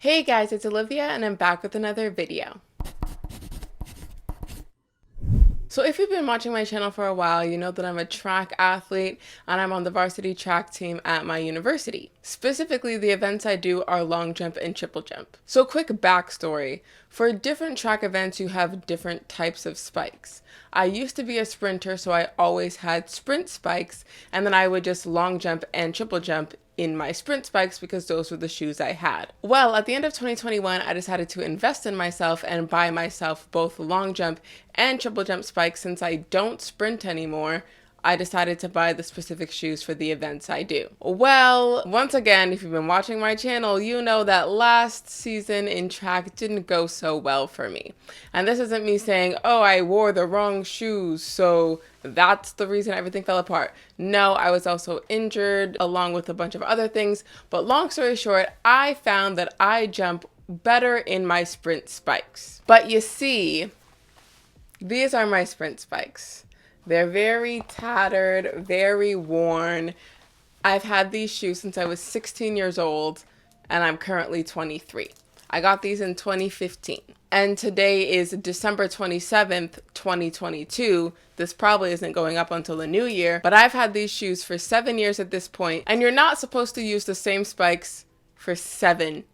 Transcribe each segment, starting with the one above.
Hey guys, it's Olivia and I'm back with another video. So if you've been watching my channel for a while, you know that I'm a track athlete and I'm on the varsity track team at my university. Specifically, the events I do are long jump and triple jump. So quick backstory. For different track events, you have different types of spikes. I used to be a sprinter, so I always had sprint spikes, and then I would just long jump and triple jump in my sprint spikes because those were the shoes I had. Well, at the end of 2021, I decided to invest in myself and buy myself both long jump and triple jump spikes. Since I don't sprint anymore, I decided to buy the specific shoes for the events I do. Well, once again, if you've been watching my channel, you know that last season in track didn't go so well for me. And this isn't me saying, oh, I wore the wrong shoes, so that's the reason everything fell apart. No, I was also injured along with a bunch of other things. But long story short, I found that I jump better in my sprint spikes. But you see, these are my sprint spikes. They're very tattered, very worn. I've had these shoes since I was 16 years old and I'm currently 23. I got these in 2015. And today is December 27th, 2022. This probably isn't going up until the new year, but I've had these shoes for 7 years at this point, and you're not supposed to use the same spikes for 7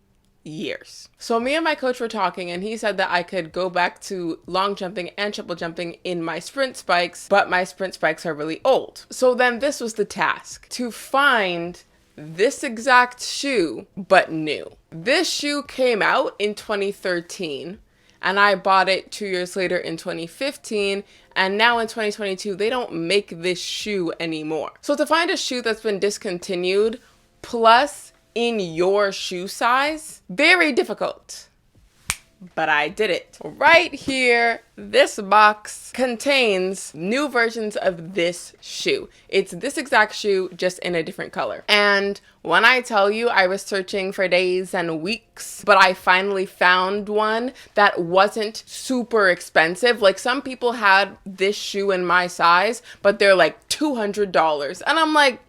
years. So me and my coach were talking and he said that I could go back to long jumping and triple jumping in my sprint spikes, but my sprint spikes are really old. So then this was the task, to find this exact shoe, but new. This shoe came out in 2013 and I bought it 2 years later in 2015, and now in 2022, they don't make this shoe anymore. So to find a shoe that's been discontinued, plus in your shoe size, very difficult. But I did it. Right here, this box contains new versions of this shoe. It's this exact shoe, just in a different color. And when I tell you I was searching for days and weeks, but I finally found one that wasn't super expensive. Like, some people had this shoe in my size, but they're like $200. And I'm like,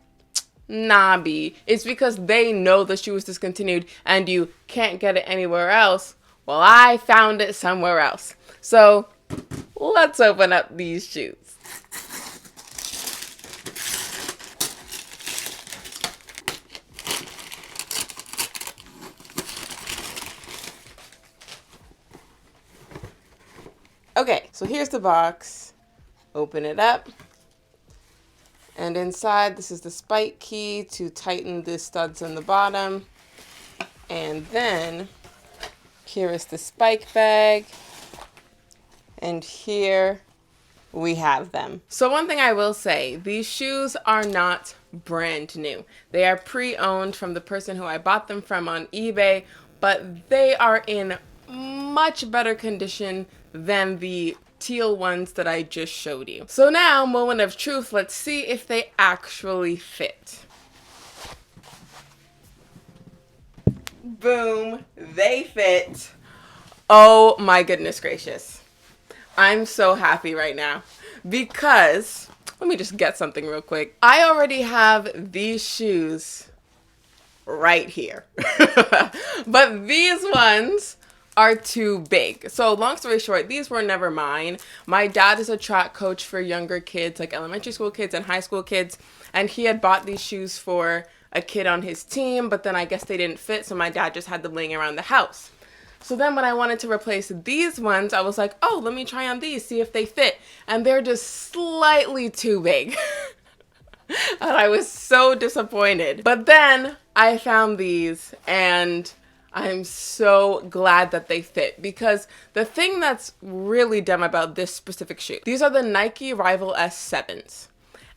nah, B. It's because they know the shoe is discontinued and you can't get it anywhere else. Well, I found it somewhere else. So let's open up these shoes. Okay, so here's the box. Open it up. And inside, this is the spike key to tighten the studs on the bottom. And then here is the spike bag. And here we have them. So one thing I will say, these shoes are not brand new. They are pre-owned from the person who I bought them from on eBay, but they are in much better condition than the teal ones that I just showed you. So now, moment of truth, let's see if they actually fit. Boom, they fit. Oh my goodness gracious. I'm so happy right now because, let me just get something real quick. I already have these shoes right here, but these ones are too big. So long story short, these were never mine. My dad is a track coach for younger kids, like elementary school kids and high school kids. And he had bought these shoes for a kid on his team, but then I guess they didn't fit. So my dad just had them laying around the house. So then when I wanted to replace these ones, I was like, oh, let me try on these, see if they fit. And they're just slightly too big. And I was so disappointed. But then I found these and I'm so glad that they fit, because the thing that's really dumb about this specific shoe, these are the Nike Rival S7s.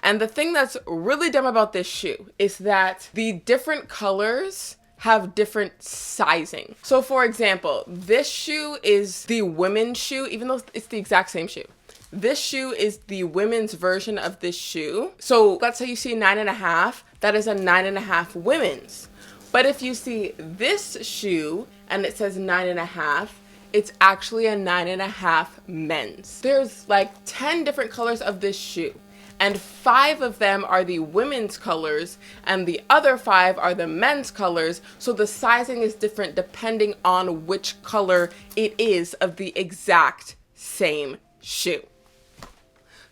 And the thing that's really dumb about this shoe is that the different colors have different sizing. So for example, this shoe is the women's shoe, even though it's the exact same shoe. This shoe is the women's version of this shoe. So let's say you see 9.5, that is a 9.5 women's. But if you see this shoe and it says 9.5, it's actually a 9.5 men's. There's like 10 different colors of this shoe. and 5 of them are the women's colors, and the other 5 are the men's colors, so the sizing is different depending on which color it is of the exact same shoe.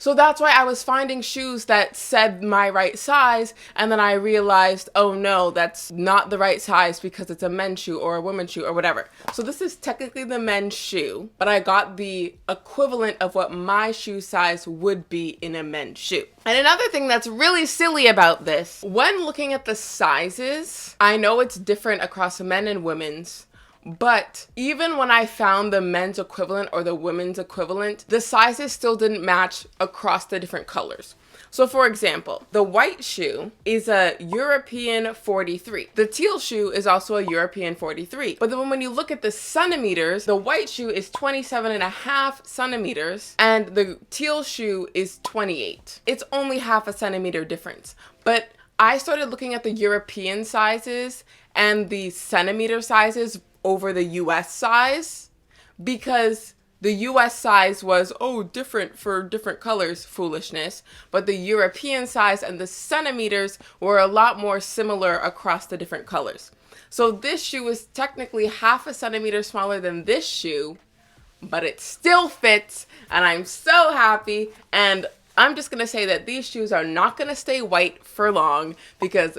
So that's why I was finding shoes that said my right size, and then I realized, oh no, that's not the right size because it's a men's shoe or a women's shoe or whatever. So this is technically the men's shoe, but I got the equivalent of what my shoe size would be in a men's shoe. And another thing that's really silly about this, when looking at the sizes, I know it's different across men and women's, but even when I found the men's equivalent or the women's equivalent, the sizes still didn't match across the different colors. So for example, the white shoe is a European 43. The teal shoe is also a European 43. But then when you look at the centimeters, the white shoe is 27.5 centimeters and the teal shoe is 28. It's only half a centimeter difference. But I started looking at the European sizes and the centimeter sizes over the US size, because the US size was, oh, different for different colors, foolishness. But the European size and the centimeters were a lot more similar across the different colors. So this shoe is technically half a centimeter smaller than this shoe, but it still fits, and I'm so happy. And I'm just gonna say that these shoes are not gonna stay white for long because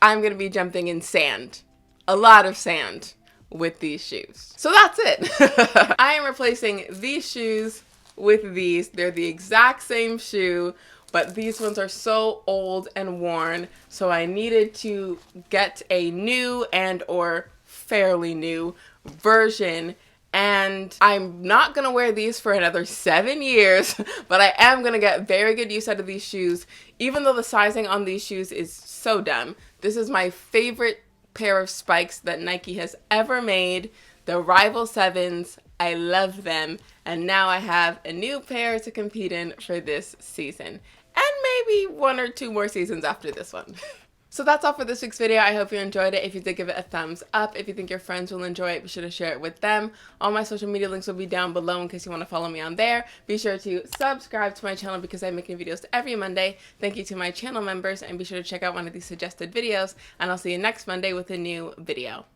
I'm gonna be jumping in sand, a lot of sand, with these shoes. So that's it. I am replacing these shoes with these. They're the exact same shoe, but these ones are so old and worn, so I needed to get a new and or fairly new version. And I'm not gonna wear these for another 7 years, but I am gonna get very good use out of these shoes, even though the sizing on these shoes is so dumb. This is my favorite pair of spikes that Nike has ever made, the Rival 7s. I love them, and now I have a new pair to compete in for this season, and maybe 1 or 2 more seasons after this one. So that's all for this week's video. I hope you enjoyed it. If you did, give it a thumbs up. If you think your friends will enjoy it, be sure to share it with them. All my social media links will be down below in case you want to follow me on there. Be sure to subscribe to my channel because I'm making videos every Monday. Thank you to my channel members, and be sure to check out one of these suggested videos, and I'll see you next Monday with a new video.